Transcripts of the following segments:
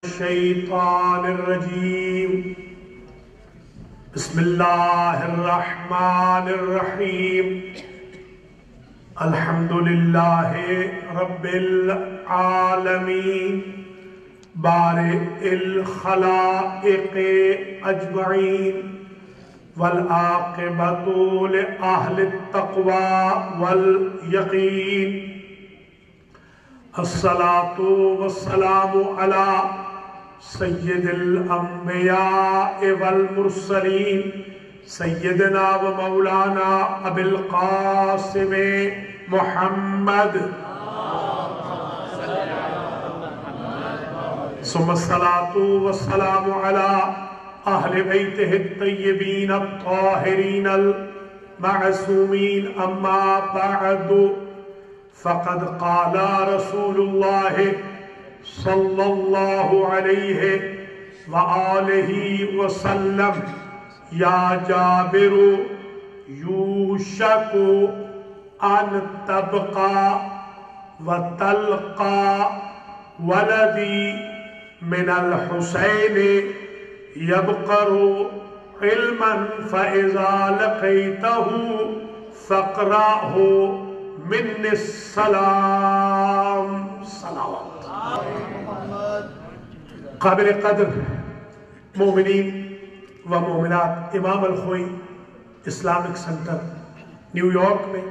الشيطان الرجيم بسم الله الرحمن الرحيم الحمد لله رب العالمين بارئ الخلائق أجمعين والعاقبة لأهل التقوى واليقين الصلاة والسلام على سید الانبیاء والمرسلین سیدنا و مولانا ابی القاسم محمد ثم الصلاة والسلام على اہل بیتہ الطیبین الطاہرین المعصومین اما بعد فقد قال رسول اللہ صلی اللہ علیہ وآلہ وسلم یا جابر یوشک ان تبقى وتلقى ولدی من الحسین یبقر علما فإذا لقیته فاقرأه من السلام صلوات قابل قدر مومنین و مومنات، امام الخوئی اسلامک سنٹر نیو یارک میں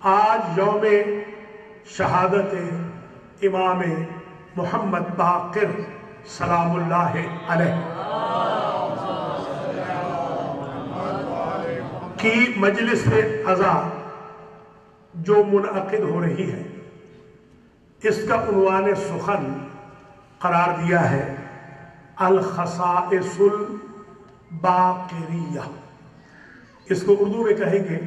آج یوم شہادت امام محمد باقر سلام اللہ علیہ کی مجلس عزا جو منعقد ہو رہی ہے، اس کا عنوان سخن قرار دیا ہے الخصائص الباقریہ۔ اس کو اردو میں کہیں گے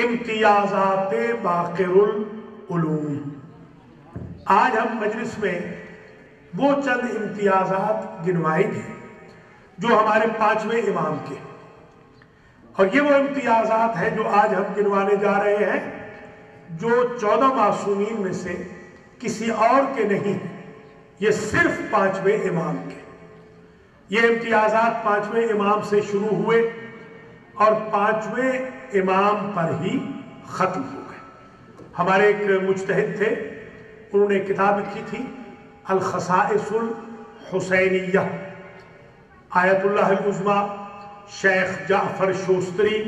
امتیازات باقر العلوم۔ آج ہم مجلس میں وہ چند امتیازات گنوائیں گے جو ہمارے پانچویں امام کے، اور یہ وہ امتیازات ہیں جو آج ہم گنوانے جا رہے ہیں، جو 14 معصومین میں سے کسی اور کے نہیں، یہ صرف پانچویں امام کے۔ یہ امتیازات پانچویں امام سے شروع ہوئے اور پانچویں امام پر ہی ختم ہو گئے۔ ہمارے ایک مجتہد تھے، انہوں نے کتاب لکھی تھی الخصائص الحسینیہ، آیت اللہ العظمیٰ شیخ جعفر شوستری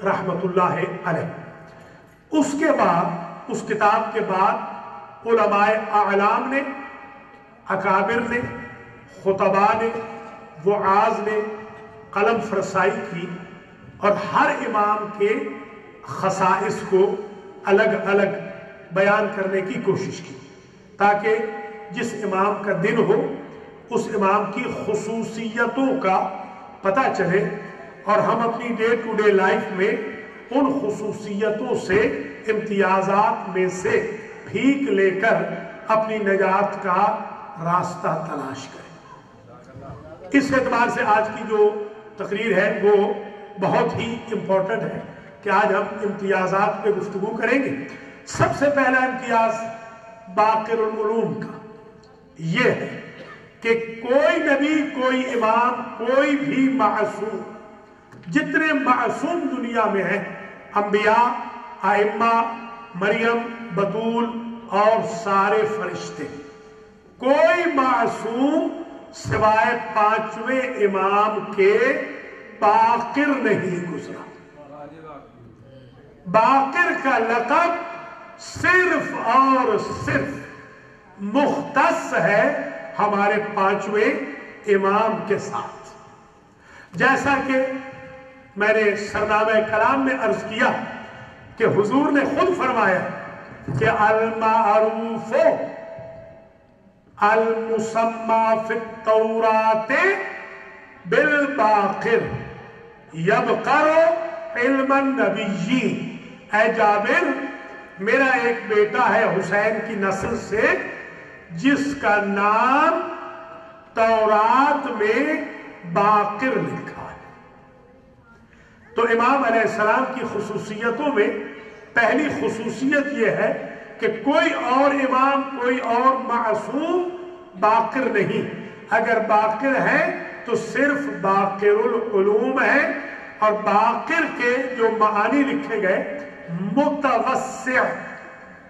رحمت اللہ علیہ۔ اس کے بعد، اس کتاب کے بعد علماء اعلام نے، اکابر نے، خطباء نے، وعاظ نے قلم فرسائی کی اور ہر امام کے خصائص کو الگ الگ بیان کرنے کی کوشش کی، تاکہ جس امام کا دن ہو اس امام کی خصوصیتوں کا پتہ چلے اور ہم اپنی ڈے ٹو ڈے لائف میں ان خصوصیتوں سے، امتیازات میں سے بھیک لے کر اپنی نجات کا راستہ تلاش کریں۔ اس اعتبار سے آج کی جو تقریر ہے وہ بہت ہی امپورٹنٹ ہے کہ آج ہم امتیازات پہ گفتگو کریں گے۔ سب سے پہلا امتیاز باقر العلوم کا یہ ہے کہ کوئی نبی، کوئی امام، کوئی بھی معصوم، جتنے معصوم دنیا میں ہیں، انبیاء، ائمہ، مریم، بطول اور سارے فرشتے، کوئی معصوم سوائے پانچویں امام کے باقر نہیں گزرا۔ باقر کا لقب صرف اور صرف مختص ہے ہمارے پانچویں امام کے ساتھ، جیسا کہ میں نے سرنامہ کلام میں عرض کیا کہ حضور نے خود فرمایا کہ المعروف المسمى فی التوراۃ بالباقر یبقر علم النبیین۔ اے جابر، میرا ایک بیٹا ہے حسین کی نسل سے جس کا نام تورات میں باقر لکھا ہے۔ تو امام علیہ السلام کی خصوصیتوں میں پہلی خصوصیت یہ ہے کہ کوئی اور امام، کوئی اور معصوم باقر نہیں. اگر باقر ہے تو صرف باقر العلوم ہے، اور باقر کے جو معانی لکھے گئے متوسع.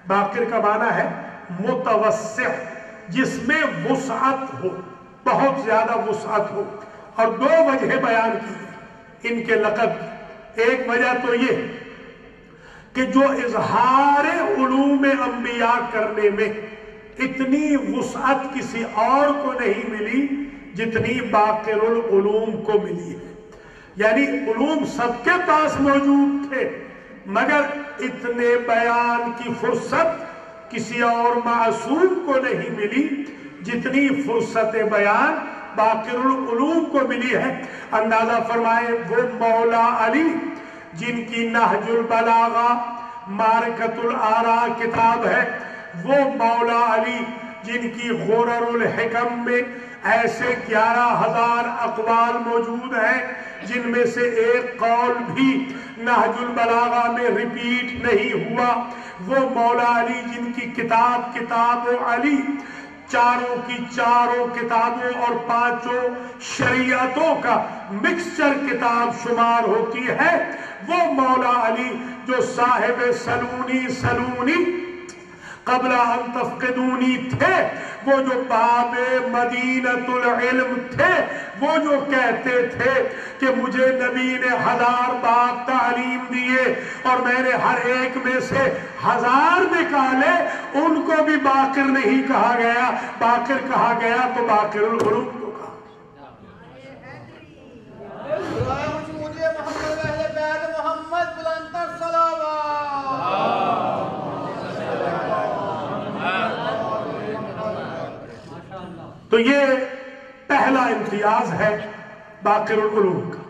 باقر کا معنی ہے متوسع، جس میں وسعت ہو، بہت زیادہ وسعت ہو. اور دو وجہ بیان کی ان کے لقب کی. ایک وجہ تو یہ کہ جو اظہار علوم انبیاء کرنے میں اتنی وسعت کسی اور کو نہیں ملی جتنی باقر العلوم کو ملی ہے. یعنی علوم سب کے پاس موجود تھے، مگر اتنے بیان کی فرصت کسی اور معصوم کو نہیں ملی جتنی فرصت بیان باقر العلوم کو ملی ہے. اندازہ فرمائے وہ مولا علی جن کی نہج البلاغہ معرکۃ الآراء کتاب ہے، وہ مولا علی جن کی غرر الحکم میں ایسے 11,000 اقوال موجود ہیں جن میں سے ایک قول بھی نہج البلاغہ میں ریپیٹ نہیں ہوا. وہ مولا علی جن کی کتاب علی چاروں کی چاروں کتابوں اور 5 شریعتوں کا مکسچر کتاب شمار ہوتی ہے. وہ مولا علی جو صاحب سلونی قبل ان تفقدونی تھے، وہ جو باب مدینۃ العلم تھے، وہ جو کہتے تھے کہ مجھے نبی نے 1000 باب تعلیم دیے اور میں نے ہر ایک میں سے 1000 نکالے، ان کو بھی باقر نہیں کہا گیا. باقر کہا گیا تو باقر العلوم کو کہا. تو یہ پہلا امتیاز ہے باقر العلوم کا،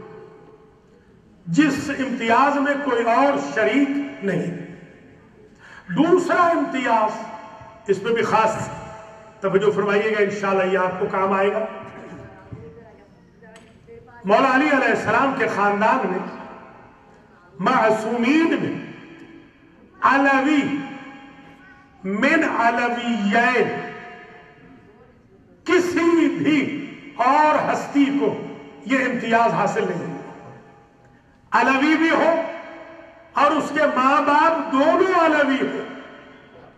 جس امتیاز میں کوئی اور شریک نہیں. دوسرا امتیاز، اس میں بھی خاص توجہ فرمائیے گا، انشاءاللہ یہ آپ کو کام آئے گا. مولا علی علیہ السلام کے خاندان میں معصومین میں علوی من علویین کسی بھی اور ہستی کو یہ امتیاز حاصل نہیں ہوا. علوی بھی ہو اور اس کے ماں باپ دونوں علوی ہو،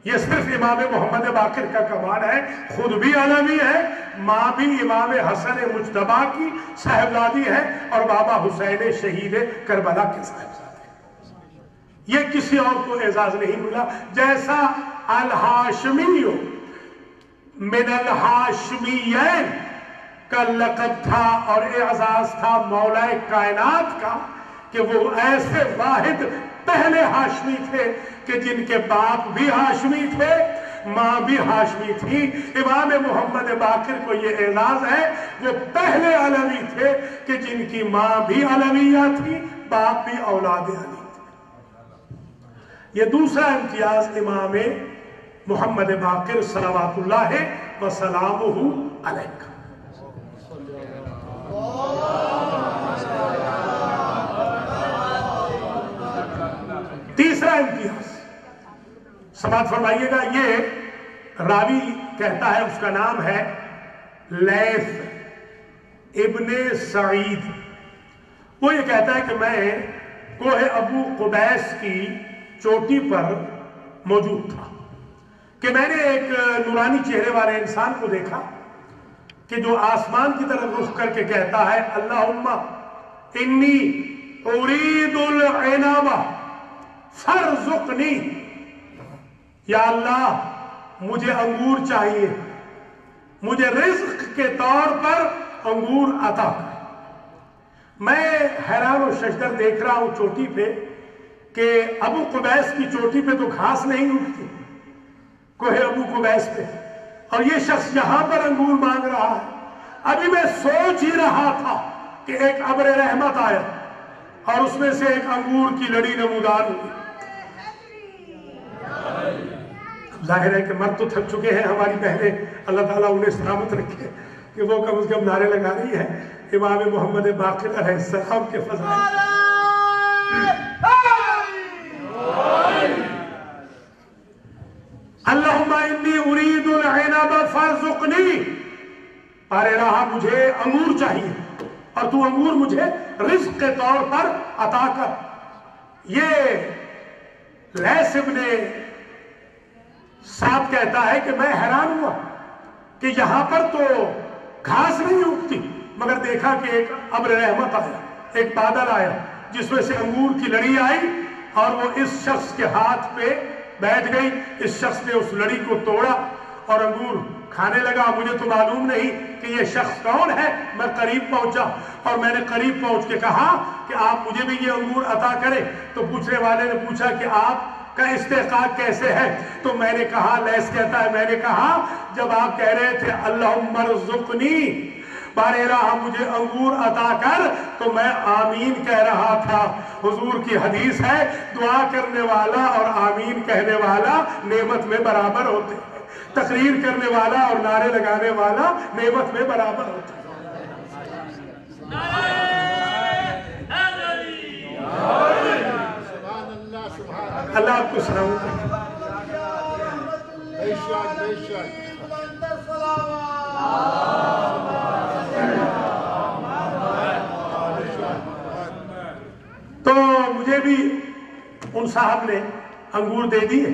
یہ صرف امام محمد باقر کا کمال ہے. خود بھی علوی ہے، ماں بھی امام حسن مجتبی کی صاحبزادی ہے، اور بابا حسین شہید کربلا کے صاحبزادے. یہ کسی اور کو اعزاز نہیں ملا. جیسا الہاشمی من الہاشمیین کا لقب تھا اور اعزاز تھا مولا کائنات کا کہ وہ ایسے واحد پہلے ہاشمی تھے کہ جن کے باپ بھی ہاشمی تھے، ماں بھی ہاشمی تھی. امام محمد باقر کو یہ اعزاز ہے وہ پہلے علوی تھے کہ جن کی ماں بھی علویہ تھی، باپ بھی اولاد علی تھے. یہ دوسرا امتیاز امام محمد باقر صلوات اللہ وسلامہ علیہ. تیسرا امتیاز سماعت فرمائیے گا، یہ راوی کہتا ہے، اس کا نام ہے لیث ابن سعید. وہ یہ کہتا ہے کہ میں کوہ ابو قبیس کی چوٹی پر موجود تھا کہ میں نے ایک نورانی چہرے والے انسان کو دیکھا کہ جو آسمان کی طرف رخ کر کے کہتا ہے اللہم انی ارید العنب فرزقنی، یا اللہ مجھے انگور چاہیے، مجھے رزق کے طور پر انگور عطا کر. میں حیران و ششدر دیکھ رہا ہوں چوٹی پہ کہ ابو قبیس کی چوٹی پہ تو گھاس نہیں اگتی، کوہ ابو قبیس پہ، اور یہ شخص یہاں پر انگور مانگ رہا ہے. ابھی میں سوچ ہی رہا تھا کہ ایک ابر رحمت آیا اور اس میں سے ایک انگور کی لڑی نمودار ہوئی. ظاہر ہے کہ مرد تو تھک چکے ہیں ہماری بہنیں، اللہ تعالیٰ انہیں سلامت رکھے کہ وہ کم از کم نعرے لگا رہی ہے امام محمد باقر علیہ السلام کے فضائل. اللہم انی ارید العنب فارزقنی، اور الہ مجھے انگور چاہیے اور تو انگور مجھے رزق کے طور پر عطا کر۔ یہ لیث ابن سعد کہتا ہے کہ میں حیران ہوا کہ یہاں پر تو گھاس نہیں اگتی، مگر دیکھا کہ ایک ابر رحمت آیا، ایک بادل آیا جس میں سے انگور کی لڑی آئی اور وہ اس شخص کے ہاتھ پہ بیٹھ گئی۔ اس شخص نے اس لڑی کو توڑا اور انگور کھانے لگا۔ مجھے تو معلوم نہیں کہ یہ شخص کون ہے، میں قریب پہنچا اور میں نے قریب پہنچ کے کہا کہ آپ مجھے بھی یہ انگور عطا کریں۔ تو پوچھنے والے نے پوچھا کہ آپ کا استحقاق کیسے ہے؟ تو میں نے کہا، لیث کہتا ہے، میں نے کہا جب آپ کہہ رہے تھے اللہم ارزقنی، بار الہ مجھے انگور عطا کر، تو میں آمین کہہ رہا تھا۔ حضور کی حدیث ہے دعا کرنے والا اور آمین کہنے والا نعمت میں برابر ہوتے ہیں، تقریر کرنے والا اور نعرے لگانے والا نعمت میں برابر ہوتے ہیں۔ اللہ آپ کو سلام تو مجھے بھی ان صاحب نے انگور دے دیے،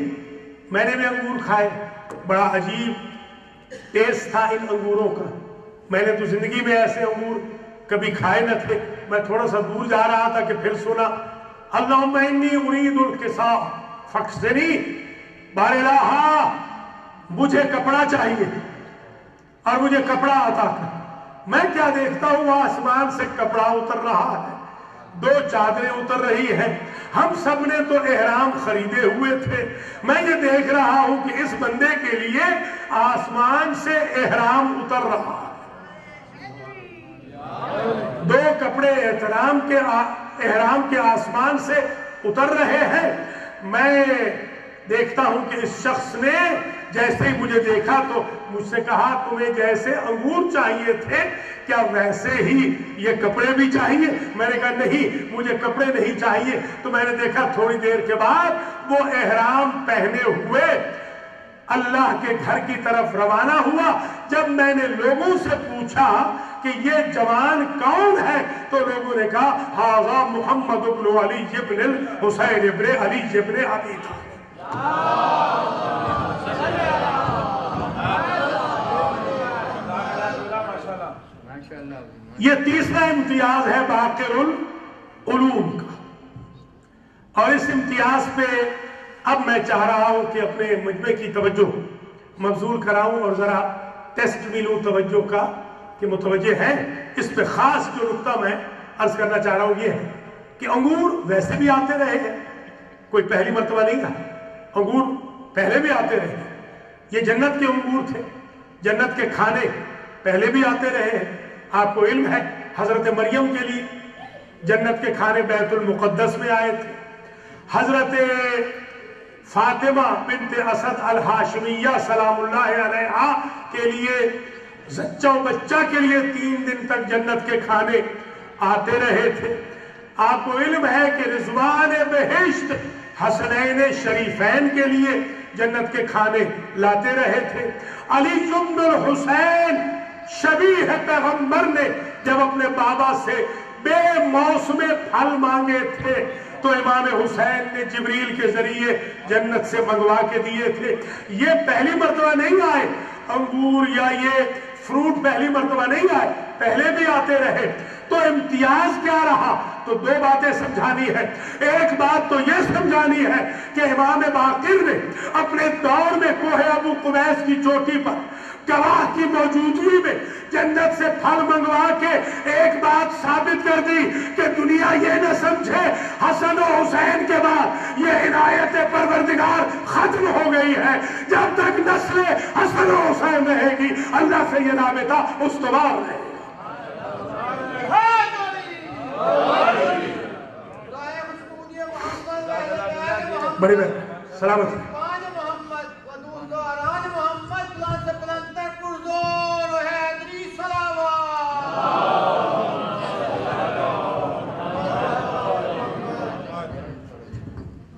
میں نے بھی انگور کھائے، بڑا عجیب ٹیسٹ تھا ان انگوروں کا۔ میں نے تو زندگی میں ایسے انگور کبھی کھائے نہ تھے۔ میں تھوڑا سا دور جا رہا تھا کہ پھر سنا اللہم انی ارید الکساء فاکسنی، بار الہ مجھے کپڑا چاہیے اور مجھے کپڑا عطا کر۔ میں کیا دیکھتا ہوں آسمان سے کپڑا اتر رہا ہے، دو چادریں اتر رہی ہیں۔ ہم سب نے تو احرام خریدے ہوئے تھے، میں یہ دیکھ رہا ہوں کہ اس بندے کے لیے آسمان سے احرام اتر رہا ہے، دو کپڑے احرام کے آسمان سے اتر رہے ہیں۔ میں دیکھتا ہوں کہ اس شخص نے جیسے ہی مجھے دیکھا تو مجھ سے کہا تمہیں جیسے انگور چاہیے تھے کیا ویسے ہی یہ کپڑے بھی چاہیے؟ میں نے کہا نہیں، مجھے کپڑے نہیں چاہیے۔ تو میں نے دیکھا تھوڑی دیر کے بعد وہ احرام پہنے ہوئے اللہ کے گھر کی طرف روانہ ہوا۔ جب میں نے لوگوں سے پوچھا کہ یہ جوان کون ہے تو لوگوں نے کہا ھذا محمد بن علی بن الحسین بن علی بن ابی طالب۔ یہ تیسرا امتیاز ہے باقر العلوم کا، اور اس امتیاز پہ اب میں چاہ رہا ہوں کہ اپنے مجمع کی توجہ مبذول کراؤں اور ذرا ٹیسٹ بھی لوں توجہ کا کہ متوجہ ہیں۔ اس پہ خاص جو نقطہ میں عرض کرنا چاہ رہا ہوں یہ ہے کہ انگور ویسے بھی آتے رہے ہیں، کوئی پہلی مرتبہ نہیں تھا، انگور پہلے بھی آتے رہے ہیں۔ یہ جنت کے انگور تھے، جنت کے کھانے پہلے بھی آتے رہے ہیں۔ آپ کو علم ہے حضرت مریم کے لیے جنت کے کھانے بیت المقدس میں آئے تھے، حضرت فاطمہ بنت اسد الہاشمیہ سلام اللہ علیہا کے لیے زچہ و بچہ کے لیے 3 دن تک جنت کے کھانے آتے رہے تھے۔ آپ کو علم ہے کہ رضوان بہشت حسنین شریفین کے لیے جنت کے کھانے لاتے رہے تھے۔ علی بن الحسین شبیہ پیغمبر نے جب اپنے بابا سے بے موسم پھل مانگے تھے تو امام حسین نے جبریل کے ذریعے جنت سے منگوا کے دیے تھے۔ یہ پہلی مرتبہ نہیں آئے، انگور یا یہ فروٹ پہلی مرتبہ نہیں آئے، پہلے بھی آتے رہے۔ تو امتیاز کیا رہا؟ تو 2 باتیں سمجھانی ہے۔ ایک بات تو یہ سمجھانی ہے کہ امام باقر نے اپنے دور میں کوہ ابو قبیس کی چوٹی پر گواہ کی موجودگی میں جنت سے پھل منگوا کے ایک بات ثابت کر دی کہ دنیا یہ نہ سمجھے حسن و حسین کے بعد یہ عنایت پروردگار ختم ہو گئی ہے۔ جب تک نسل حسن و حسین رہے گی اللہ سے یہ رابطہ استوار رہے گا۔ بڑی بہت سلامتی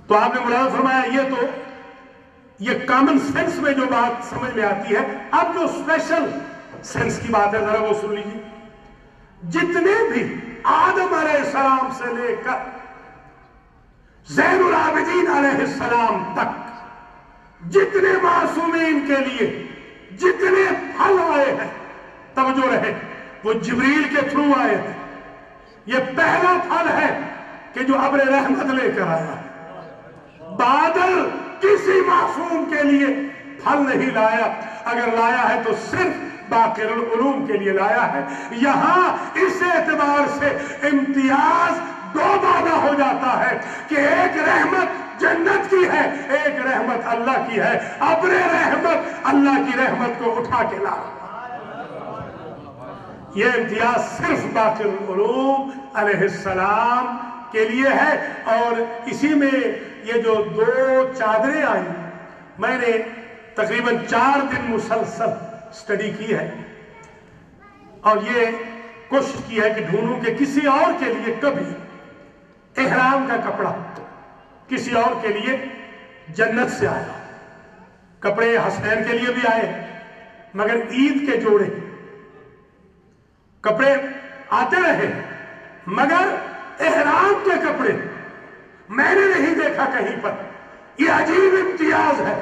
تو آپ نے ملاحظہ فرمایا یہ تو یہ کامن سینس میں جو بات سمجھ میں آتی ہے. اب جو اسپیشل سینس کی بات ہے ذرا وہ سن لیجیے. جتنے بھی آدم علیہ السلام سے لے کر زین العابدین علیہ السلام تک جتنے معصومین کے لیے جتنے پھل آئے ہیں، توجہ رہے، وہ جبریل کے تھرو آئے ہیں. یہ پہلا پھل ہے کہ جو ابر رحمت لے کر آیا. بادل کسی معصوم کے لیے پھل نہیں لایا، اگر لایا ہے تو صرف باقر العلوم کے لیے لایا ہے. یہاں اس اعتبار سے امتیاز دو معنی ہو جاتا ہے کہ ایک رحمت جنت کی ہے، ایک رحمت اللہ کی ہے. ابر رحمت اللہ کی رحمت کو اٹھا کے لا. یہ امتیاز صرف باقر العلوم علیہ السلام کے لیے ہے. اور اسی میں یہ جو 2 چادریں آئیں، میں نے تقریباً 4 دن مسلسل سٹڈی کی ہے اور یہ کوشش کی ہے کہ ڈھونڈوں کہ کسی اور کے لیے کبھی احرام کا کپڑا کسی اور کے لیے جنت سے آیا. کپڑے حسنین کے لیے بھی آئے مگر عید کے جوڑے کپڑے آتے رہے مگر احرام کے کپڑے میں نے نہیں دیکھا کہیں پر. یہ عجیب امتیاز ہے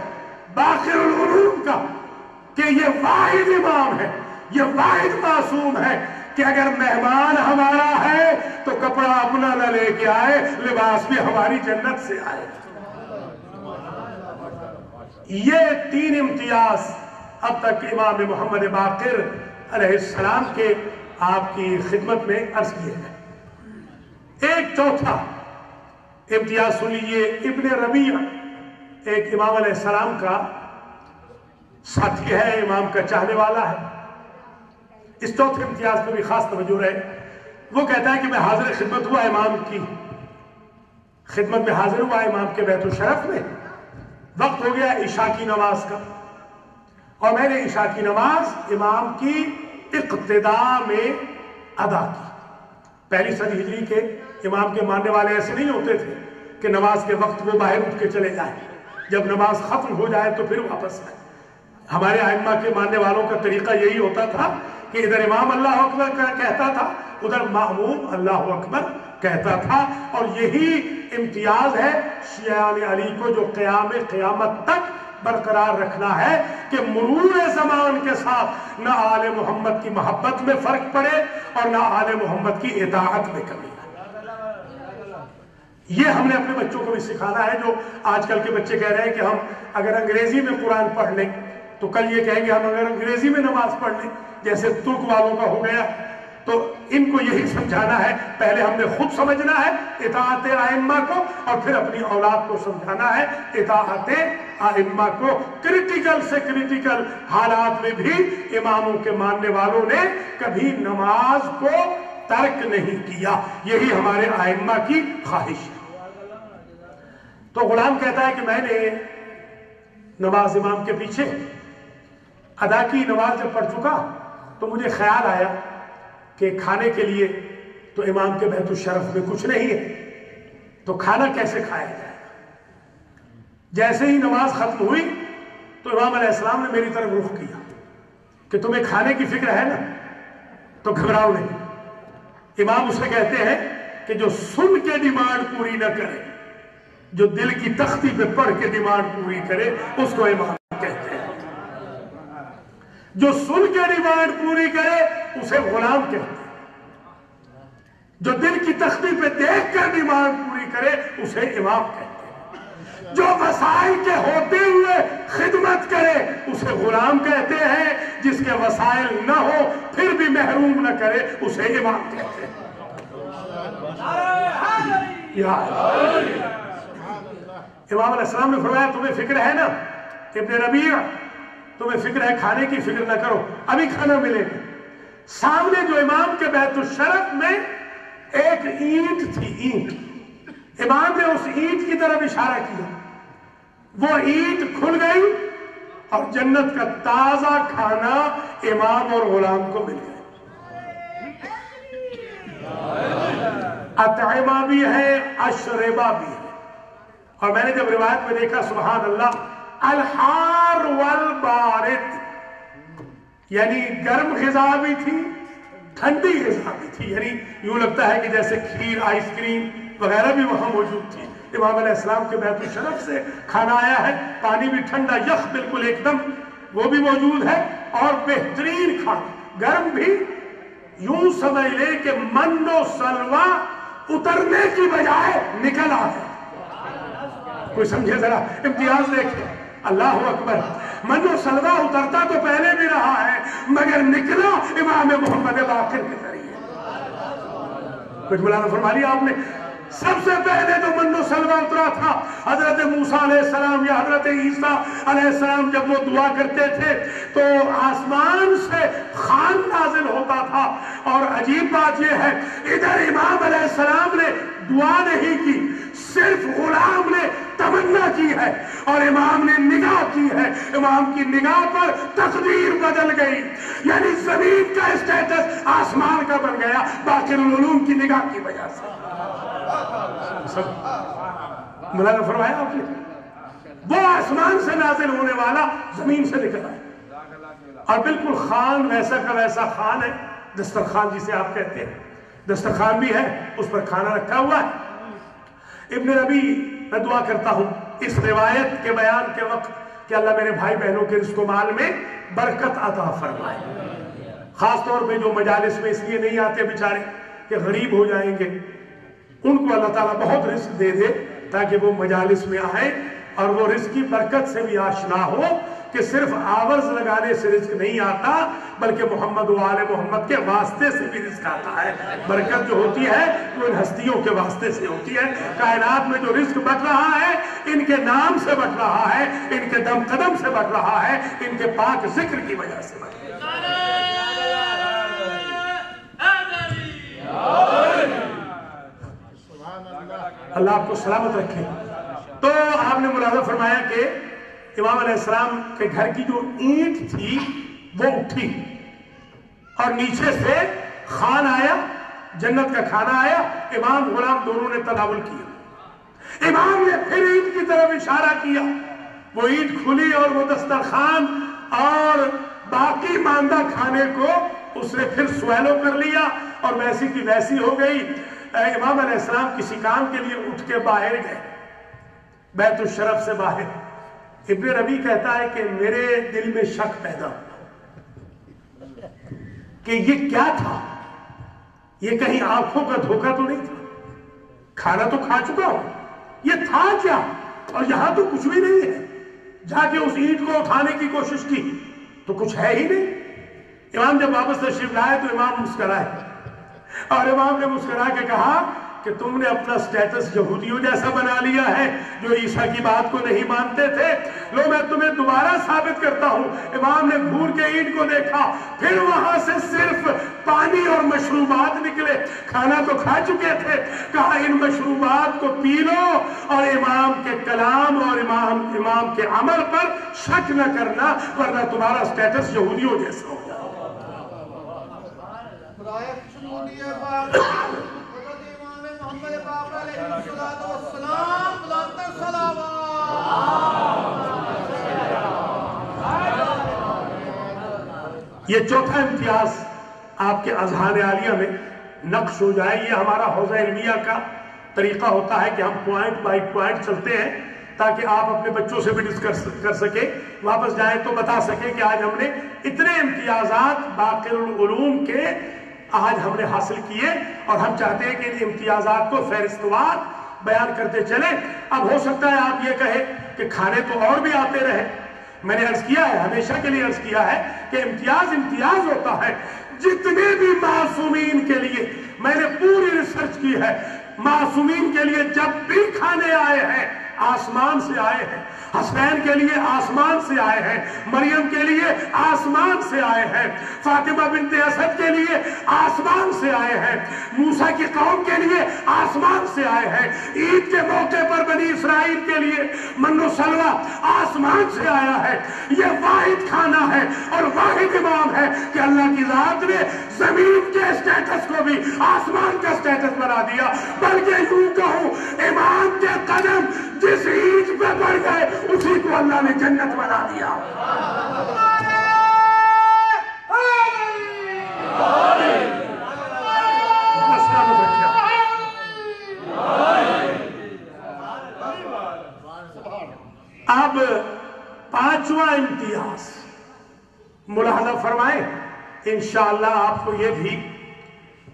باقر العلوم کا کہ یہ واحد امام ہے، یہ واحد معصوم ہے کہ اگر مہمان ہمارا ہے تو کپڑا اپنا نہ لے کے آئے، لباس بھی ہماری جنت سے آئے. یہ 3 امتیاز اب تک امام محمد باقر علیہ السلام کے آپ کی خدمت میں عرض کیے ہیں. ایک چوتھا امتیاز سن لیجیے. ابن ربیعہ ایک امام علیہ السلام کا ساتھی ہے، امام کا چاہنے والا ہے. اس چوتھے امتیاز پہ بھی خاص توجہ رہے. وہ کہتا ہے کہ میں حاضر خدمت ہوا امام کی خدمت میں حاضر ہوا امام کے بیت الشرف میں. وقت ہو گیا عشاء کی نماز کا اور میں نے عشاء کی نماز امام کی اقتدا میں ادا کی. پہلی صدی ہجری کے امام کے ماننے والے ایسے نہیں ہوتے تھے کہ نماز کے وقت وہ باہر اٹھ کے چلے جائیں، جب نماز ختم ہو جائے تو پھر واپس آئے. ہمارے ائمہ کے ماننے والوں کا طریقہ یہی ہوتا تھا کہ ادھر امام اللہ اکبر کہتا تھا، ادھر مأموم اللہ اکبر کہتا تھا. اور یہی امتیاز ہے شیعان علی کو جو قیامت تک برقرار رکھنا ہے کہ مرور زمان کے ساتھ نہ آل محمد کی محبت میں فرق پڑے اور نہ آل محمد کی اطاعت میں کمی. یہ ہم نے اپنے بچوں کو بھی سکھانا ہے. جو آج کل کے بچے کہہ رہے ہیں کہ ہم اگر انگریزی میں قرآن پڑھ لیں تو کل یہ کہیں گے ہم اگر انگریزی میں نماز پڑھ لیں جیسے ترک والوں کا ہو گیا. تو ان کو یہی سمجھانا ہے، پہلے ہم نے خود سمجھنا ہے اطاعت ائمہ کو اور پھر اپنی اولاد کو سمجھانا ہے اطاعت ائمہ کو. کریٹیکل سے کریٹیکل حالات میں بھی اماموں کے ماننے والوں نے کبھی نماز کو ترک نہیں کیا. یہی ہمارے ائمہ کی خواہش ہے. تو غلام کہتا ہے کہ میں نے نماز امام کے پیچھے ادا کی. نماز جب پڑھ چکا تو مجھے خیال آیا کہ کھانے کے لیے تو امام کے بیت الشرف میں کچھ نہیں ہے، تو کھانا کیسے کھایا جائے. جیسے ہی نماز ختم ہوئی تو امام علیہ السلام نے میری طرف رخ کیا کہ تمہیں کھانے کی فکر ہے نا تو گھبراؤ نہیں. امام اسے کہتے ہیں کہ جو سن کے ڈیمانڈ پوری نہ کرے، جو دل کی تختی پہ پڑھ کے ڈیمانڈ پوری کرے، اس کو امام کہتے ہیں. جو سن کے ڈیمانڈ پوری کرے اسے غلام کہتے ہیں. جو دل کی تختی پہ دیکھ کر ڈیمانڈ پوری کرے اسے امام کہتے ہیں. جو وسائل کے ہوتے ہوئے خدمت کرے اسے غلام کہتے ہیں. جس کے وسائل نہ ہو پھر بھی محروم نہ کرے اسے امام کہتے ہیں. امام علیہ السلام نے فرمایا تمہیں فکر ہے نا ابن ربیعہ، تمہیں فکر ہے کھانے کی فکر نہ کرو، ابھی کھانا ملے گا. سامنے جو امام کے بیت الشرف میں ایک اینٹ تھی، اینٹ. امام نے اس اینٹ کی طرف اشارہ کیا، وہ اینٹ کھل گئی اور جنت کا تازہ کھانا امام اور غلام کو مل گیا. اطعمہ بھی ہے، اشربہ بھی ہے. اور میں نے جب روایت میں دیکھا سبحان اللہ الحار والبارد، یعنی گرم غذا بھی تھی، ٹھنڈی غذا بھی تھی، یعنی یوں لگتا ہے کہ جیسے کھیر، آئس کریم وغیرہ بھی وہاں موجود تھی۔ امام علیہ السلام کے بیت الشرف سے کھانا آیا ہے، پانی بھی ٹھنڈا یخ بالکل ایک دم وہ بھی موجود ہے، اور بہترین کھانا گرم بھی، یوں سمجھ لے کہ من و سلوہ اترنے کی بجائے نکل آئے۔ کوئی سمجھے ذرا امتیاز دیکھیں، اللہ اکبر، من و سلوہ اترتا تو پہلے بھی رہا ہے مگر نکلا امام محمد باقر کے ذریعے۔ کچھ مولانا فرما لیا آپ نے، سب سے پہلے تو من و سلوہ اترا تھا حضرت موسیٰ علیہ السلام یا حضرت عیسیٰ علیہ السلام جب وہ دعا کرتے تھے تو آسمان سے خوان نازل ہوتا تھا، اور عجیب بات یہ ہے ادھر امام علیہ السلام نے دعا نہیں کی، صرف غلام نے تمنا کی ہے اور امام نے نگاہ کی ہے، امام کی نگاہ پر تقدیر بدل گئی، یعنی زمین کا اسٹیٹس آسمان کا بن گیا باقر العلوم کی نگاہ کی وجہ سے۔ مولانا فرمایا آپ نے، وہ آسمان سے نازل ہونے والا زمین سے نکلا ہے، اور بالکل خوان ویسا کا ویسا خوان ہے، دسترخوان جسے آپ کہتے ہیں، دسترخوان بھی ہے، اس پر کھانا رکھا ہوا ہے۔ ابن ربی، میں دعا کرتا ہوں اس روایت کے بیان کے وقت کہ اللہ میرے بھائی بہنوں کے رزق و مال میں برکت عطا فرمائے، خاص طور پہ جو مجالس میں اس لیے نہیں آتے بیچارے کہ غریب ہو جائیں گے، ان کو اللہ تعالیٰ بہت رزق دے دے تاکہ وہ مجالس میں آئیں اور وہ رزق کی برکت سے بھی آشنا ہو کہ صرف آواز لگانے سے رزق نہیں آتا بلکہ محمد و آل محمد کے واسطے سے بھی رزق آتا ہے۔ برکت جو ہوتی ہے وہ ان ہستیوں کے واسطے سے ہوتی ہے۔ کائنات میں جو رزق بٹ رہا ہے ان کے نام سے بٹ رہا ہے، ان کے دم قدم سے بٹ رہا ہے، ان کے پاک ذکر کی وجہ سے بٹ رہا ہے۔ اللہ آپ کو سلامت رکھے۔ تو آپ نے ملاحظہ فرمایا کہ امام علیہ السلام کے گھر کی جو اینٹ تھی وہ اٹھی اور نیچے سے خوان آیا، جنت کا کھانا آیا، امام غلام دونوں نے تناول کیا۔ امام نے پھر اینٹ کی طرف اشارہ کیا، وہ اینٹ کھلی اور وہ دسترخوان اور باقی ماندہ کھانے کو اس نے پھر سویلو کر لیا اور ویسی کی ویسی ہو گئی۔ امام علیہ السلام کسی کام کے لیے اٹھ کے باہر گئے، بیت الشرف سے باہر۔ ابن ربی کہتا ہے کہ میرے دل میں شک پیدا ہوا کہ یہ کیا تھا، یہ کہیں آنکھوں کا دھوکہ تو نہیں تھا، کھانا تو کھا چکا ہوں، یہ تھا کیا، اور یہاں تو کچھ بھی نہیں ہے۔ جا کے اس اینٹ کو اٹھانے کی کوشش کی تو کچھ ہے ہی نہیں۔ امام جب واپس تشریف لائے تو امام مسکرائے، اور امام نے مسکرا کے کہا کہ تم نے اپنا سٹیٹس یہودیوں جیسا بنا لیا ہے جو عیسیٰ کی بات کو نہیں مانتے تھے۔ لو میں تمہیں دوبارہ ثابت کرتا ہوں۔ امام نے گھور کے اینٹ کو دیکھا، پھر وہاں سے صرف پانی اور مشروبات نکلے، کھانا تو کھا چکے تھے۔ کہا ان مشروبات کو پی لو اور امام کے کلام اور امام کے عمل پر شک نہ کرنا ورنہ تمہارا سٹیٹس یہودیوں جیسا ہو جائے۔ یہ چوتھا امتیاز آپ کے اذہان عالیہ میں نقش ہو جائے۔ یہ ہمارا حوزہ علمیہ کا طریقہ ہوتا ہے کہ ہم پوائنٹ بائی پوائنٹ چلتے ہیں تاکہ آپ اپنے بچوں سے بھی ڈسکس کر سکیں، واپس جائیں تو بتا سکیں کہ آج ہم نے اتنے امتیازات باقر العلوم کے آج ہم نے حاصل کیے، اور ہم چاہتے ہیں کہ ان امتیازات کو فہرستوار بیان کرتے چلیں۔ اب ہو سکتا ہے آپ یہ کہیں کہ کھانے تو اور بھی آتے رہے، میں نے عرض کیا ہے، ہمیشہ کے لیے عرض کیا ہے کہ امتیاز ہوتا ہے۔ جتنے بھی معصومین کے لیے میں نے پوری ریسرچ کی ہے، معصومین کے لیے جب بھی کھانے آئے ہیں آسمان سے آئے ہیں، حسین کے لیے آسمان سے آئے ہیں، مریم کے لیے آسمان سے آئے ہیں، فاطمہ بنت اسد کے لیے آسمان سے آئے ہیں، موسیٰ کی قوم کے لیے آسمان سے آئے ہیں، عید کے موقع پر بنی اسرائیل کے لیے من و سلوہ آسمان سے آیا ہے۔ یہ واحد کھانا ہے اور واحد امام ہے کہ اللہ کی ذات نے زمین کے اسٹیٹس کو بھی آسمان کا اسٹیٹس بنا دیا، بلکہ یوں کہوں امام کے قدم جس عید پہ بڑھ گئے اسی کو اللہ نے جنت بنا دیا۔ اب پانچواں امتیاز ملاحظہ فرمائیں، انشاءاللہ آپ کو یہ بھی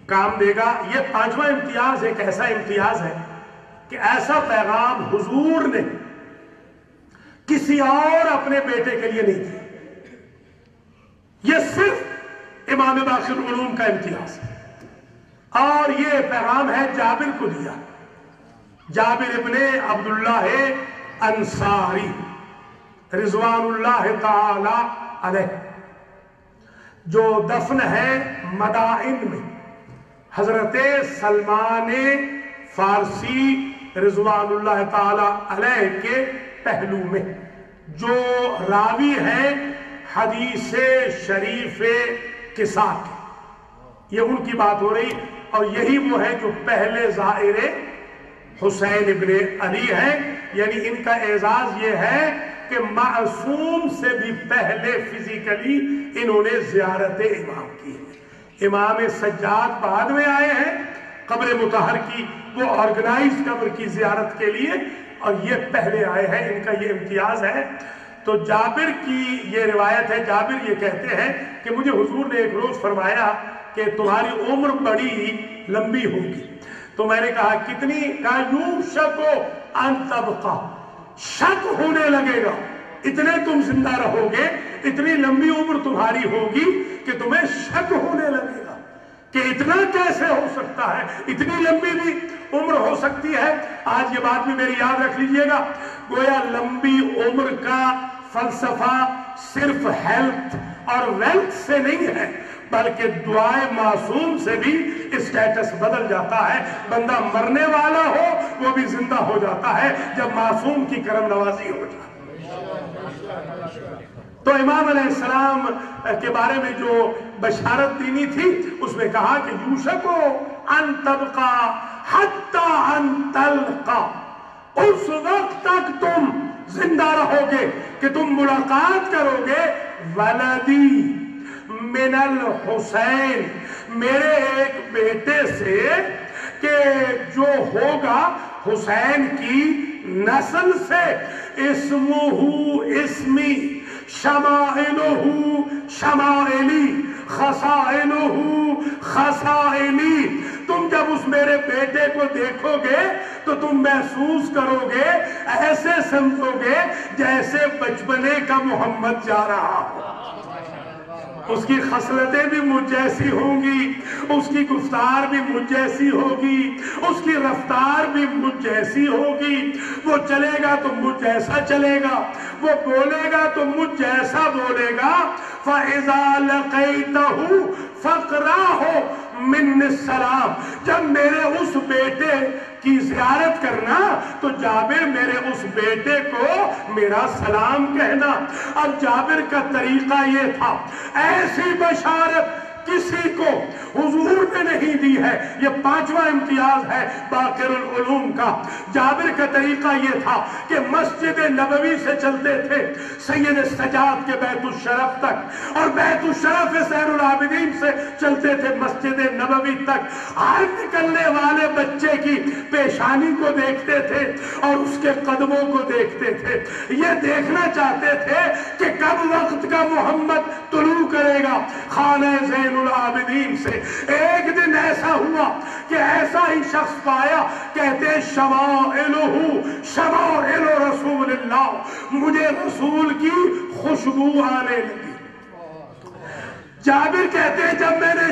کام دے گا۔ یہ پانچواں امتیاز ایک ایسا امتیاز ہے کہ ایسا پیغام حضور نے کسی اور اپنے بیٹے کے لیے نہیں دیا، یہ صرف امام باقر العلوم کا امتیاز ہے، اور یہ پیغام ہے جابر کو دیا، جابر ابن عبداللہ انصاری رضوان اللہ تعالی علیہ، جو دفن ہے مدائن میں حضرت سلمان فارسی رضوان اللہ تعالی علیہ کے پہلو میں، جو راوی ہیں حدیث شریف قصہ کے، یہ ان کی بات ہو رہی، اور یہی وہ ہے جو پہلے زائر حسین ابن علی ہیں، یعنی ان کا اعزاز یہ ہے کہ معصوم سے بھی پہلے فزیکلی انہوں نے زیارت امام کی ہے۔ امام سجاد بعد میں آئے ہیں قبر مطہر کی، وہ آرگنائز قبر کی زیارت کے لیے، اور یہ پہلے آئے ہیں، ان کا یہ امتیاز ہے۔ تو جابر کی یہ روایت ہے، جابر یہ کہتے ہیں کہ مجھے حضور نے ایک روز فرمایا کہ تمہاری عمر بڑی لمبی ہوگی، تو میں نے کہا کتنی؟ کہا یوشک ان تبقى، شک ہونے لگے گا، اتنے تم زندہ رہو گے، اتنی لمبی عمر تمہاری ہوگی کہ تمہیں شک ہونے لگے گا کہ اتنا کیسے ہو سکتا ہے، اتنی لمبی بھی عمر ہو سکتی ہے۔ آج یہ بات بھی میری یاد رکھ لیجئے گا، گویا لمبی عمر کا فلسفہ صرف ہیلتھ اور ویلتھ سے نہیں ہے، بلکہ دعائے معصوم سے بھی اسٹیٹس بدل جاتا ہے۔ بندہ مرنے والا ہو وہ بھی زندہ ہو جاتا ہے جب معصوم کی کرم نوازی ہو جائے۔ تو امام علیہ السلام کے بارے میں جو بشارت دینی تھی اس میں کہا کہ یوشکو ان تبقى حتی ان تلقى، اس وقت تک تم زندہ رہو گے کہ تم ملاقات کرو گے ولدی من الحسین، میرے ایک بیٹے سے، کہ جو ہوگا حسین کی نسل سے، اسمہ اسمی، شمائلہ شمائلی، خصائلہ خصائلی۔ تم جب اس میرے بیٹے کو دیکھو گے تو تم محسوس کرو گے، ایسے سمجھو گے جیسے بچپنے کا محمد جا رہا ہو۔ اس کی خصلتیں بھی مجھ جیسی ہوں گی، اس کی گفتار بھی مجھ جیسی ہوگی، اس کی رفتار بھی مجھ جیسی ہوگی، وہ چلے گا تو مجھ جیسا چلے گا، وہ بولے گا تو مجھ جیسا بولے گا۔ فَإِذَا لَقَيْتَهُ فَقْرَاهُ مِنِّ السَّلَامِ، جب میرے اس بیٹے کی زیارت کرنا تو جابر میرے اس بیٹے کو میرا سلام کہنا۔ اب جابر کا طریقہ یہ تھا، ایسی بشارت کسی کو حضور نے نہیں دی ہے۔ یہ پانچواں امتیاز ہے باقر العلوم کا۔ جابر کا طریقہ یہ تھا کہ مسجد نبوی سے چلتے تھے سید سجاد کے بیت الشرف تک، اور بیت الشرف زین العابدین سے چلتے تھے مسجد نبوی تک، ہر نکلنے والے بچے کی پیشانی کو دیکھتے تھے اور اس کے قدموں کو دیکھتے تھے۔ یہ دیکھنا چاہتے تھے کہ کب وقت کا محمد طلوع کرے گا خانہ زین العابدین سے۔ ایک دن ایسا ہوا کہ ایسا ہی شخص پایا، کہتے شمائلہ شمائل رسول اللہ، مجھے رسول کی خوشبو آنے لگی۔ جابر کہتے ہیں جب میں نے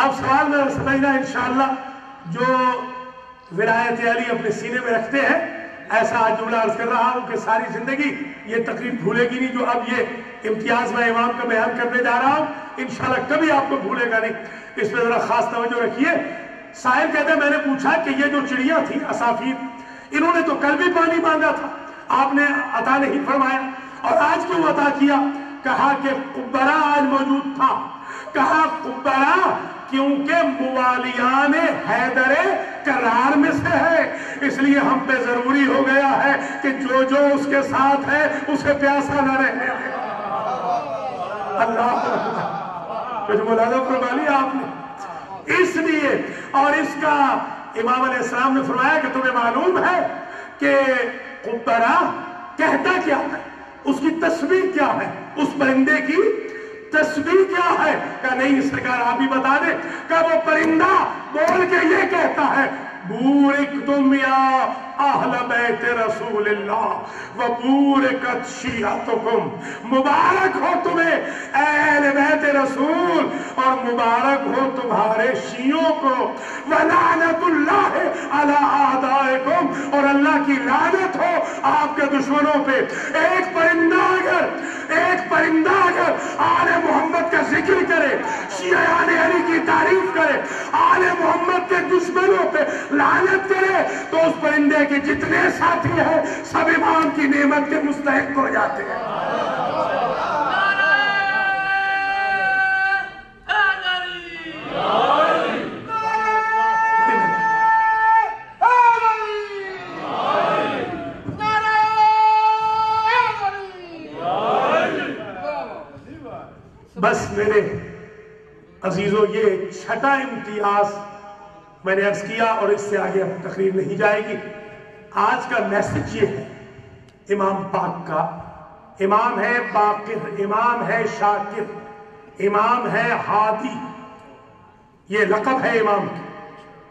اب سوال میں سمجھنا انشاءاللہ جو ولایت علی اپنے سینے میں رکھتے ہیں، ایسا آج جملہ عرض کر رہا ہوں کہ ساری زندگی یہ تقریر بھولے گی نہیں جو اب یہ امتیاز میں امام کا بیان کرنے جا رہا ہوں، انشاءاللہ کبھی آپ کو بھولے گا نہیں. اس پہ ذرا خاص توجہ رکھیے. سائل کہتے ہیں میں نے پوچھا کہ یہ جو چڑیاں تھیں اسافیر، انہوں نے تو کل بھی پانی مانگا تھا، آپ نے عطا نہیں فرمایا، اور آج کیوں عطا کیا؟ کہا کہ قبرا آج موجود تھا. کہا قبرا کیونکہ موالیان حیدر کرار میں سے ہے، اس لیے ہم پہ ضروری ہو گیا ہے کہ جو جو اس کے ساتھ ہے اسے پیاسا نہ رہے. اللہ کچھ ملازم فرما لیا آپ نے. اس لیے اور اس کا امام علیہ السلام نے فرمایا کہ تمہیں معلوم ہے کہ قبرا کہتا کیا ہے، اس کی تصویر کیا ہے، اس پرندے کی تصویر کیا ہے؟ کہ نہیں سرکار آپ ہی بتا دیں. کہ وہ پرندہ بول کے یہ کہتا ہے بورکتم یا اہل بیت رسول اللہ و بورکت شیعتکم، مبارک ہو تمہیں اے اہل بیت رسول اور مبارک ہو تمہارے شیعوں کو، ولعنت اللہ علی اعدائکم، اور اللہ کی لعنت ہو آپ کے دشمنوں پہ. ایک پرندہ اگر آل محمد کا ذکر کرے، شیعان علی کی تعریف کرے، آل محمد کے دشمنوں پہ لعنت کرے، تو اس پرندے کے جتنے ساتھی ہیں سب امام کی نعمت کے مستحق ہو جاتے ہیں. بس میرے عزیزوں یہ چھٹا امتیاز میں نے عرض کیا، اور اس سے آگے اب تقریر نہیں جائے گی. آج کا میسج یہ ہے امام پاک کا. امام ہے باقر، امام ہے شاکر، امام ہے ہادی. یہ لقب ہے امام کی.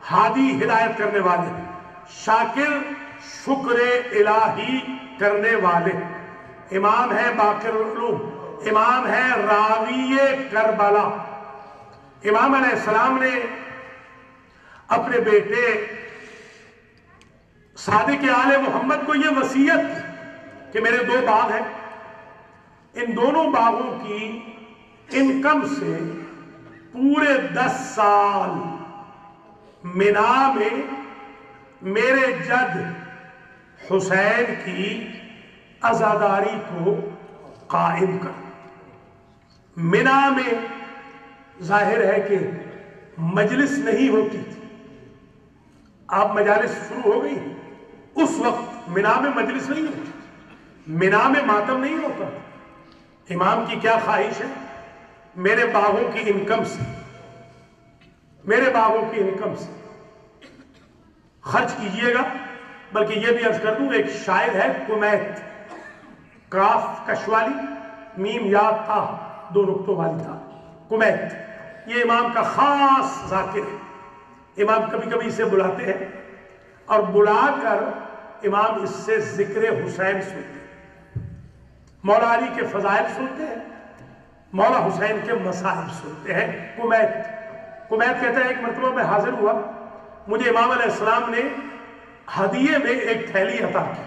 ہادی ہدایت کرنے والے، شاکر شکر الہی کرنے والے. امام ہے باقر العلوم، امام ہے راوی کربلا. امام علیہ السلام نے اپنے بیٹے صادق آل محمد کو یہ وصیت کی کہ میرے 2 باغ ہیں، ان دونوں باغوں کی انکم سے پورے 10 سال منا میں میرے جد حسین کی عزاداری کو قائم کر. منا میں ظاہر ہے کہ مجلس نہیں ہوتی تھی، اب مجالس شروع ہو گئی. اس وقت منا میں مجلس نہیں ہوتی، منا میں ماتم نہیں ہوتا. امام کی کیا خواہش ہے؟ میرے باغوں کی انکم سے، میرے باغوں کی انکم سے خرچ کیجئے گا. بلکہ یہ بھی عرض کر دوں، ایک شاعر ہے کمیت، کاف کشوالی، میم یا تا 2 نقطوں والی تھا. کمیت یہ امام کا خاص ذاکر ہے. امام کبھی کبھی اسے بلاتے ہیں اور بلا کر امام اس سے ذکر حسین سنتے ہیں، مولا علی کے فضائل سنتے ہیں، مولا حسین کے مصائب سنتے ہیں. کمیت کہتا ہے ایک مرتبہ میں حاضر ہوا، مجھے امام علیہ السلام نے ہدیے میں ایک تھیلی عطا کی.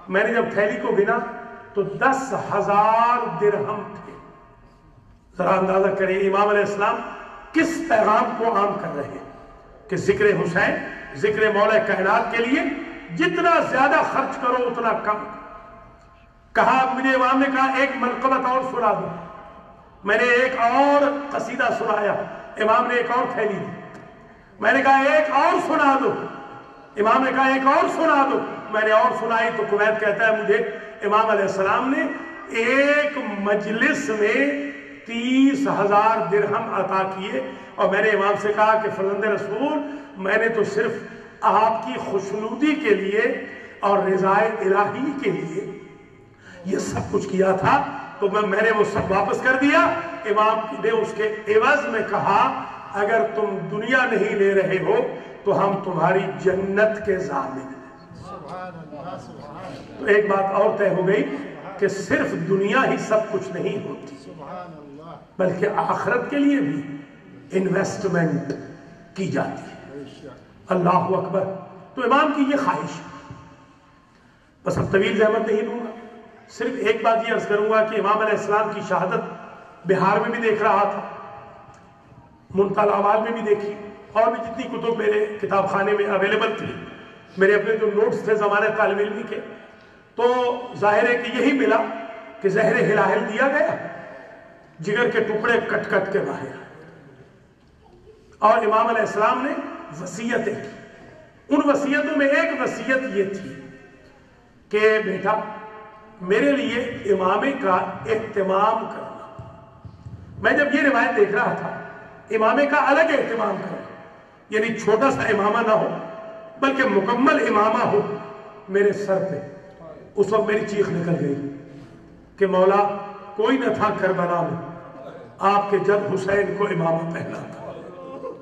میں نے جب تھیلی کو گنا تو 10,000 درہم تھے. ذرا اندازہ کریں امام علیہ السلام کس پیغام کو عام کر رہے ہیں کہ ذکر حسین، ذکر مولا کائنات کے لیے جتنا زیادہ خرچ کرو اتنا کم. کہا مجھے امام نے کہا ایک منقبت اور سنا دو. میں نے ایک اور قصیدہ سنایا، امام نے ایک اور تھیلی دی. میں نے کہا ایک اور سنا دو، امام نے کہا ایک اور سنا دو. میں نے اور سنائی تو کمیت کہتا ہے مجھے امام علیہ السلام نے ایک مجلس میں 30,000 درہم عطا کیے. اور میں نے امام سے کہا کہ فرزند رسول، میں نے تو صرف آپ کی خوشنودی کے لیے اور رضائے الہی کے لیے یہ سب کچھ کیا تھا، تو میں نے وہ سب واپس کر دیا. امام نے اس کے عوض میں کہا اگر تم دنیا نہیں لے رہے ہو تو ہم تمہاری جنت کے ضامن ہیں. تو ایک بات اور طے ہو گئی کہ صرف دنیا ہی سب کچھ نہیں ہوتی، بلکہ آخرت کے لیے بھی انویسٹمنٹ کی جاتی ہے۔ اللہ اکبر۔ تو امام کی یہ خواہش، بس اب طویل زحمت نہیں دوں گا، صرف ایک بات یہ عرض کروں گا کہ امام علیہ السلام کی شہادت بہار میں بھی دیکھ رہا تھا، منتہی الاعمال میں بھی دیکھی، اور بھی جتنی کتب میرے کتاب خانے میں اویلیبل تھی، میرے اپنے جو نوٹس تھے زمانے طالب علمی کے، تو ظاہر ہے کہ یہی ملا کہ زہر ہلاہل دیا گیا، جگر کے ٹکڑے کٹ کٹ کے باہر، اور امام علیہ السلام نے وصیتیں کی۔ ان وصیتوں میں ایک وصیت یہ تھی کہ بیٹا میرے لیے امامے کا اہتمام کرنا۔ میں جب یہ روایت دیکھ رہا تھا، امامے کا الگ اہتمام کرنا، یعنی چھوٹا سا امامہ نہ ہو بلکہ مکمل امامہ ہو میرے سر پہ، اس وقت میری چیخ نکل گئی کہ مولا کوئی نہ تھا کربلا میں آپ کے جد حسین کو امامہ پہنا تھا۔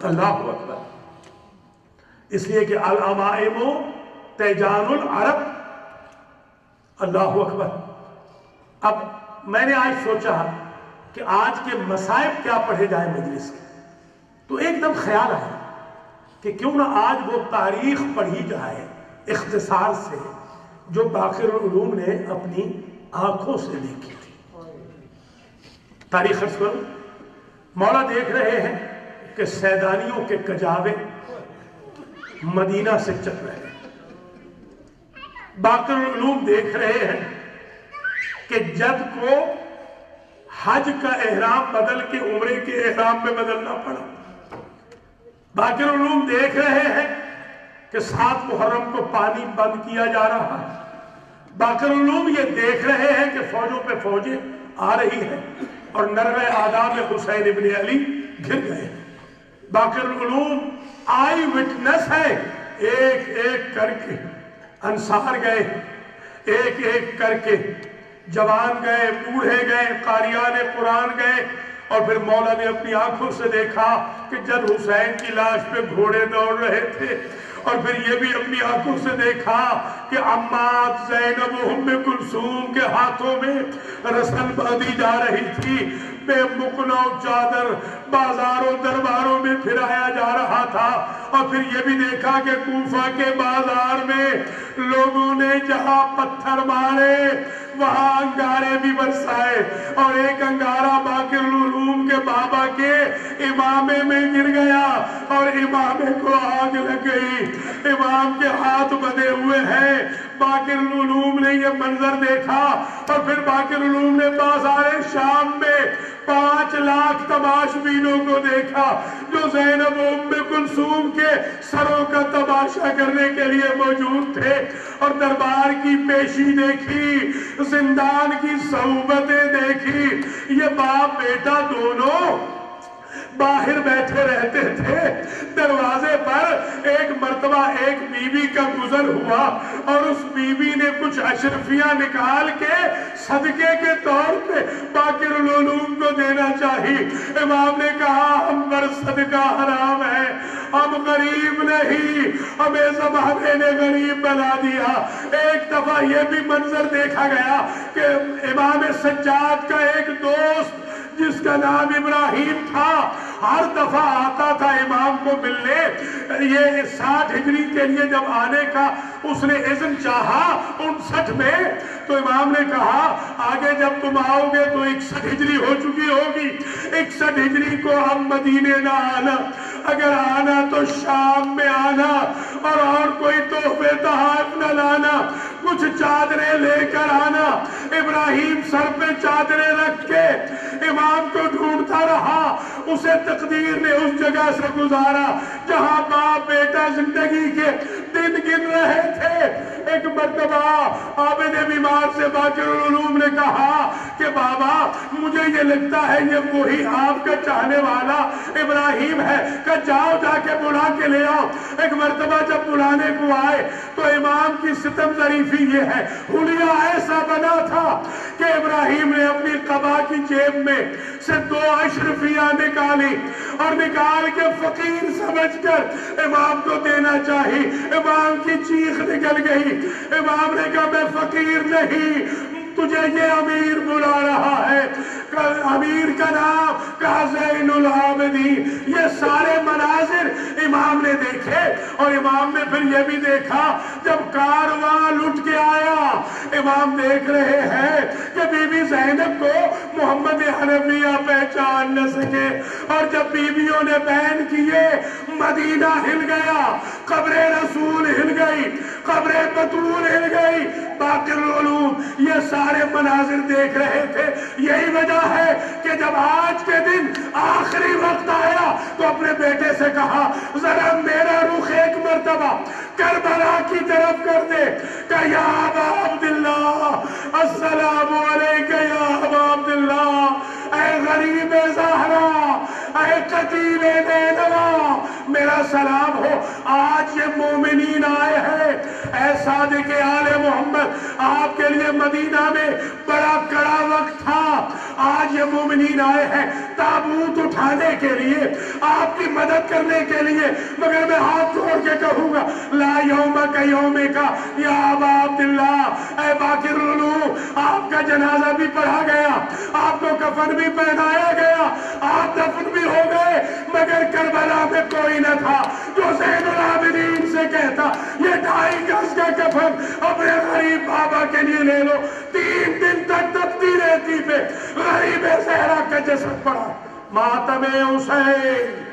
اللہ اکبر۔ اس لیے کہ الامائم تیجان العرب۔ اللہ اکبر۔ اب میں نے آج سوچا کہ آج کے مصائب کیا پڑھے جائیں مجلس کے، تو ایک دم خیال آیا کہ کیوں نہ آج وہ تاریخ پڑھی جائے اختصار سے جو باقر العلوم نے اپنی آنکھوں سے دیکھی تھی۔ تاریخ عرض کروں، مولا دیکھ رہے ہیں کہ سیدانیوں کے کجاوے مدینہ سے چل رہے ہیں، باقر العلوم دیکھ رہے ہیں کہ جد کو حج کا احرام بدل کے عمرے کے احرام میں بدلنا پڑا، باقر العلوم دیکھ رہے ہیں کہ 7 محرم کو پانی بند کیا جا رہا ہے، باقر العلوم یہ دیکھ رہے ہیں کہ فوجوں پہ فوجیں آ رہی ہیں اور نروے آداب حسین ابن علی گر گئے ہیں۔ باقر العلوم آئی وٹنس ہے، ایک ایک کر کے انصار گئے، ایک ایک کر کے جوان گئے، بوڑھے گئے، قاریان قرآن گئے، اور پھر مولا نے اپنی آنکھوں سے دیکھا کہ جد حسین کی لاش پہ گھوڑے دوڑ رہے تھے، اور پھر یہ بھی اپنی آنکھوں سے دیکھا کہ عمات زینب و ام کلثوم کے ہاتھوں میں رسل باندھی جا رہی تھی، بے مکنا چادر بازاروں درباروں میں پھرایا جا رہا تھا، اور پھر یہ بھی دیکھا کہ کوفہ کے بازار میں لوگوں نے جہاں پتھر مارے وہاں انگارے بھی برسائے، اور ایک انگارہ باقر العلوم کے بابا کے امامے میں گر گیا اور امامے کو آگ لگ گئی، امام کے ہاتھ بندھے ہوئے ہیں۔ باقر العلوم نے یہ منظر دیکھا، اور پھر باقر العلوم نے بازار شام میں 5 لاکھ تماش بینوں کو دیکھا جو زینب و ام کلثوم کے سروں کا تماشا کرنے کے لیے موجود تھے، اور دربار کی پیشی دیکھی، زندان کی صحبتیں دیکھی۔ یہ باپ بیٹا دونوں باہر بیٹھے رہتے تھے، دروازے پر ایک مرتبہ ایک بی بی کا گزر ہوا، اور اس بی بی نے کچھ اشرفیاں نکال کے صدقے کے طور پہ باقر العلوم کو دینا چاہیے۔ امام نے کہا ہم پر صدقہ حرام ہے، ہم غریب نہیں، ہمیں زمانے نے غریب بنا دیا۔ ایک دفعہ یہ بھی منظر دیکھا گیا کہ امام سجاد کا ایک دوست جس کا نام ابراہیم تھا، ہر دفعہ آتا تھا امام کو ملنے، یہ 60 ہجری کے لیے جب آنے کا اس نے اذن چاہا 59 میں، تو امام نے کہا آگے جب تم آؤ گے تو 61 ہجری ہو چکی ہوگی، 61 ہجری کو ہم مدینے نہ آنا، اگر آنا تو شام میں آنا، اور کوئی تحفے تحائف نہ لانا، کچھ چادریں لے کر آنا۔ ابراہیم سر پہ چادریں رکھ کے امام کو ڈھونڈتا رہا، اسے تقدیر نے اس جگہ سے گزارا جہاں باپ بیٹا زندگی کے دن گن رہے تھے۔ ایک مرتبہ عابد بیمار سے باقر العلوم نے کہا کہ بابا مجھے یہ لگتا ہے یہ وہی آپ کا چاہنے والا ابراہیم ہے، کہ جاؤ جا کے بلا کے لے آؤ۔ ایک مرتبہ جب بلانے کو آئے تو امام کی ستم ظریفی یہ ہے، حلیہ ایسا بنا تھا کہ ابراہیم نے اپنی قبا کی جیب میں سے 2 اشرفیاں نکالی، اور نکال کے فقیر سمجھ کر امام کو دینا چاہی۔ امام کی چیخ نکل گئی، امام نے کہا میں فقیر نہیں، تجھے یہ امیر بلا رہا ہے، امیر کا نام کہا زین العابدین۔ یہ سارے مناظر امام نے دیکھے، اور امام نے پھر یہ بھی دیکھا جب کارواں لٹ کے آیا، امام دیکھ رہے ہیں کہ بی بی زینب کو محمد حنفیہ پہچان نہ سکے، اور جب بیویوں نے بیان کیے مدینہ ہل گیا، قبر رسول ہل گئی، قبر بطول ہل گئی، باقر العلوم یہ سارے مناظر دیکھ رہے تھے۔ یہی وجہ ہے کہ جب آج کے دن آخری وقت آیا تو اپنے بیٹے سے کہا ذرا میرا رخ ایک مرتبہ کربلا کی طرف کر دے، کہ یا ابا عبداللہ السلام علیکہ یا ابا عبداللہ، اے غریب زہرا، اے قتیل نینوا، میرا سلام ہو۔ آج یہ مومنین آئے ہیں، اے صادق آل محمد، آپ کے لیے مدینہ میں بڑا کڑا وقت تھا، آج یہ مومنین آئے ہیں تابوت اٹھانے کے لیے، آپ کی مدد کرنے کے لیے، مگر میں ہاتھ جوڑ کے کہوں گا لا یوم کا یوم کا یا ابا عبداللہ، اے باقر العلوم، آپ کا جنازہ بھی پڑھا گیا، آپ کو کفن بھی پہنایا گیا، آپ دفن بھی ہو گئے، مگر کربلا میں کوئی نہ تھا جو زین العابدین سے کہتا یہ 2.5 گز کا کفن اپنے غریب بابا کے لیے لے لو۔ 3 دن تک تپتی رہتی پہ غریب زہرا کا جسد پڑا، ماتم حسین